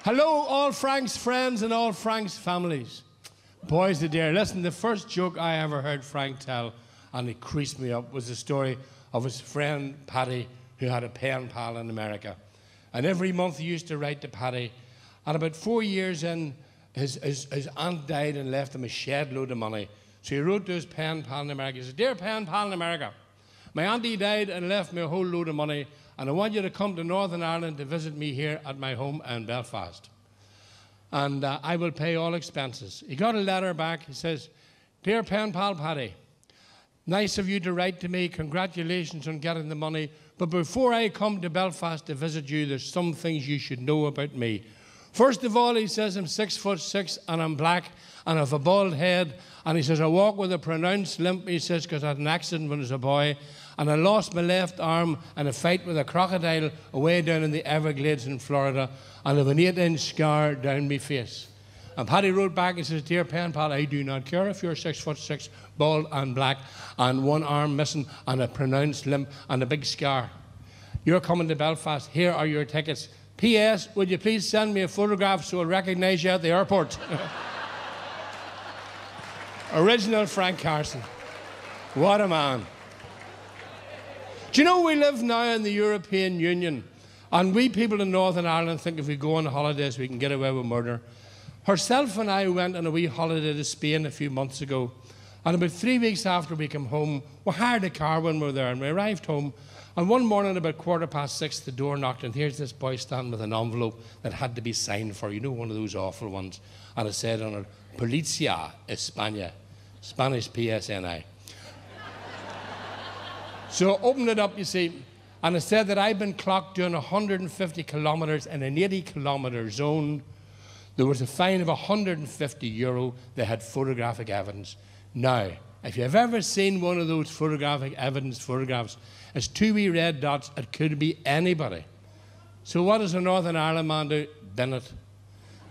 Hello, all Frank's friends and all Frank's families. Boys the dear, listen, the first joke I ever heard Frank tell, and it creased me up, was the story of his friend Paddy, who had a pen pal in America. And every month he used to write to Paddy. And about 4 years in, his aunt died and left him a shed load of money. So he wrote to his pen pal in America. He said, "Dear pen pal in America, my auntie died and left me a whole load of money, and I want you to come to Northern Ireland to visit me here at my home in Belfast. And I will pay all expenses." He got a letter back. He says, "Dear pen pal Paddy, nice of you to write to me. Congratulations on getting the money. But before I come to Belfast to visit you, there's some things you should know about me. First of all," he says, "I'm 6'6" and I'm black and I have a bald head. And he says, I walk with a pronounced limp," he says, "because I had an accident when I was a boy. And I lost my left arm in a fight with a crocodile away down in the Everglades in Florida. And I have an 8-inch scar down my face." And Paddy wrote back and says, "Dear pen pal, I do not care if you're 6'6", bald and black, and one arm missing, and a pronounced limp, and a big scar. You're coming to Belfast. Here are your tickets. P.S. Would you please send me a photograph so I'll recognize you at the airport?" Original Frank Carson. What a man. Do you know we live now in the European Union, and we people in Northern Ireland think if we go on holidays we can get away with murder. Herself and I went on a wee holiday to Spain a few months ago, and about 3 weeks after we came home, we hired a car when we were there, and we arrived home, and one morning about 6:15 the door knocked, and here's this boy standing with an envelope that had to be signed for, you know, one of those awful ones, and it said on it, "Policia España," Spanish PSNI. So I opened it up, you see, and it said that I'd been clocked doing 150 kilometres in an 80-kilometre zone. There was a fine of €150. They had photographic evidence. Now, if you've ever seen one of those photographic evidence photographs, it's 2 wee red dots. It could be anybody. So what does a Northern Ireland man do? Bin it.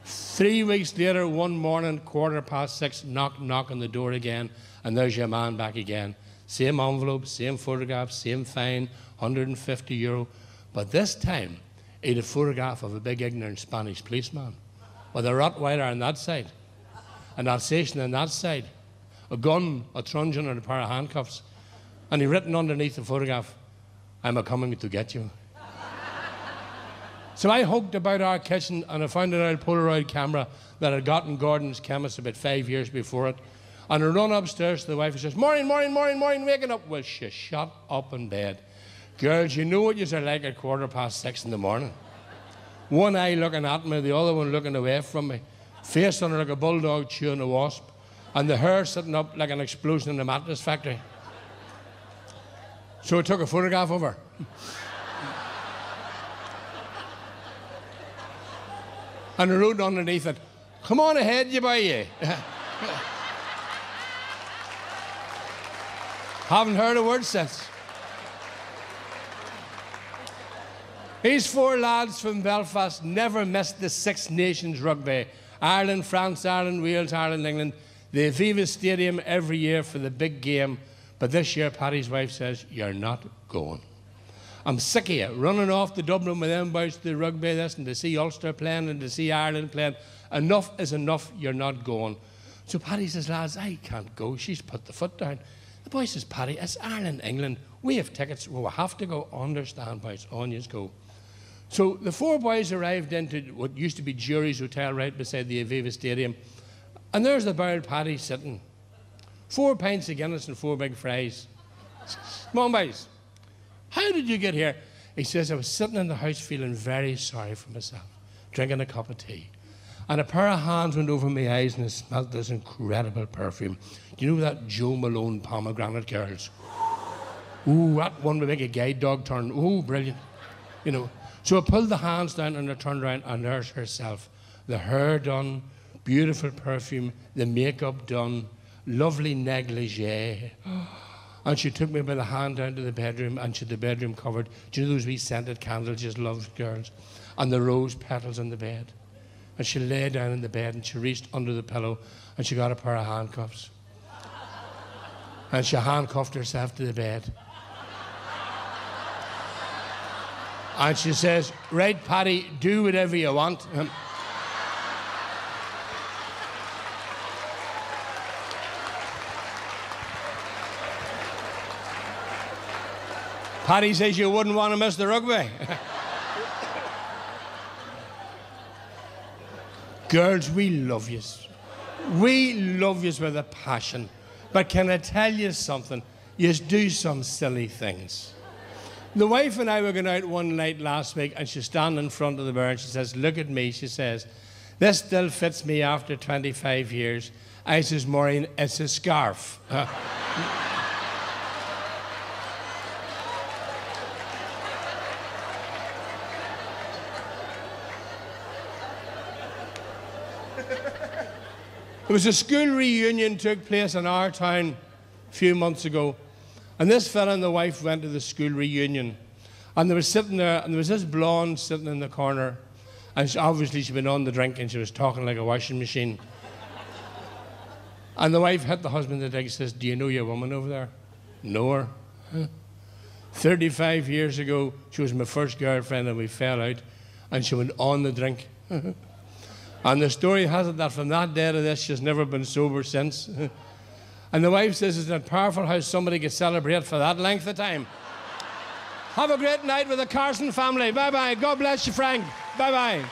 3 weeks later, one morning, 6:15, knock on the door again, and there's your man back again. Same envelope, same photograph, same fine, €150. But this time, he had a photograph of a big ignorant Spanish policeman with a Rottweiler on that side, an Alsatian on that side, a gun, a truncheon, and a pair of handcuffs. And he written underneath the photograph, "I'm a-coming to get you." So I hoked about our kitchen and I found an old Polaroid camera that I'd got in Gordon's chemist about 5 years before it. And I run upstairs to the wife and says, Morning, waking up." Well, she shut up in bed. Girls, you know what you're like at 6:15 in the morning. One eye looking at me, the other one looking away from me. Face on her like a bulldog chewing a wasp. And the hair sitting up like an explosion in a mattress factory. So I took a photograph of her. And I wrote underneath it, "Come on ahead, you boy, you." Haven't heard a word since. These 4 lads from Belfast never missed the Six Nations rugby. Ireland, France, Ireland, Wales, Ireland, England. The Aviva Stadium every year for the big game. But this year, Paddy's wife says, "You're not going. I'm sick of you running off to Dublin with them boys to the rugby this and to see Ulster playing and to see Ireland playing. Enough is enough, you're not going." So Paddy says, "Lads, I can't go." She's put the foot down. The boy says, "Paddy, it's Ireland, England. We have tickets. Well, we have to go. Understand, boys. On you go." So the 4 boys arrived into what used to be Jury's Hotel right beside the Aviva Stadium. And there's the barrel Paddy sitting. 4 pints of Guinness and 4 big fries. "Come on, boys. How did you get here?" He says, "I was sitting in the house feeling very sorry for myself, drinking a cup of tea. And a pair of hands went over my eyes and I smelled this incredible perfume. You know that Joe Malone pomegranate, girls? Ooh, that one would make a guide dog turn. Ooh, brilliant. You know." So I pulled the hands down and I turned around and there's herself. The hair done, beautiful perfume, the makeup done, lovely negligee. And she took me by the hand down to the bedroom, and she had the bedroom covered. Do you know those wee scented candles just love, girls? And the rose petals on the bed. And she lay down in the bed and she reached under the pillow and she got a pair of handcuffs. And she handcuffed herself to the bed. And she says, "Right, Paddy, do whatever you want." Paddy says you wouldn't want to miss the rugby. Girls, we love you. We love you with a passion. But can I tell you something? You do some silly things. The wife and I were going out one night last week, and she's standing in front of the bar, and she says, look at me. She says, this still fits me after 25 years. I says, Maureen, it's a scarf. There was a school reunion took place in our town a few months ago, and this fella and the wife went to the school reunion, and they were sitting there, and there was this blonde sitting in the corner, and obviously she'd been on the drink, and she was talking like a washing machine. And the wife hit the husband in the dick and says, do you know your woman over there? Know her? Huh? 35 years ago, she was my first girlfriend, and we fell out, and she went on the drink. And the story has it that from that day to this, she's never been sober since. And the wife says, isn't it powerful how somebody can celebrate for that length of time? Have a great night with the Carson family. Bye-bye. God bless you, Frank. Bye-bye.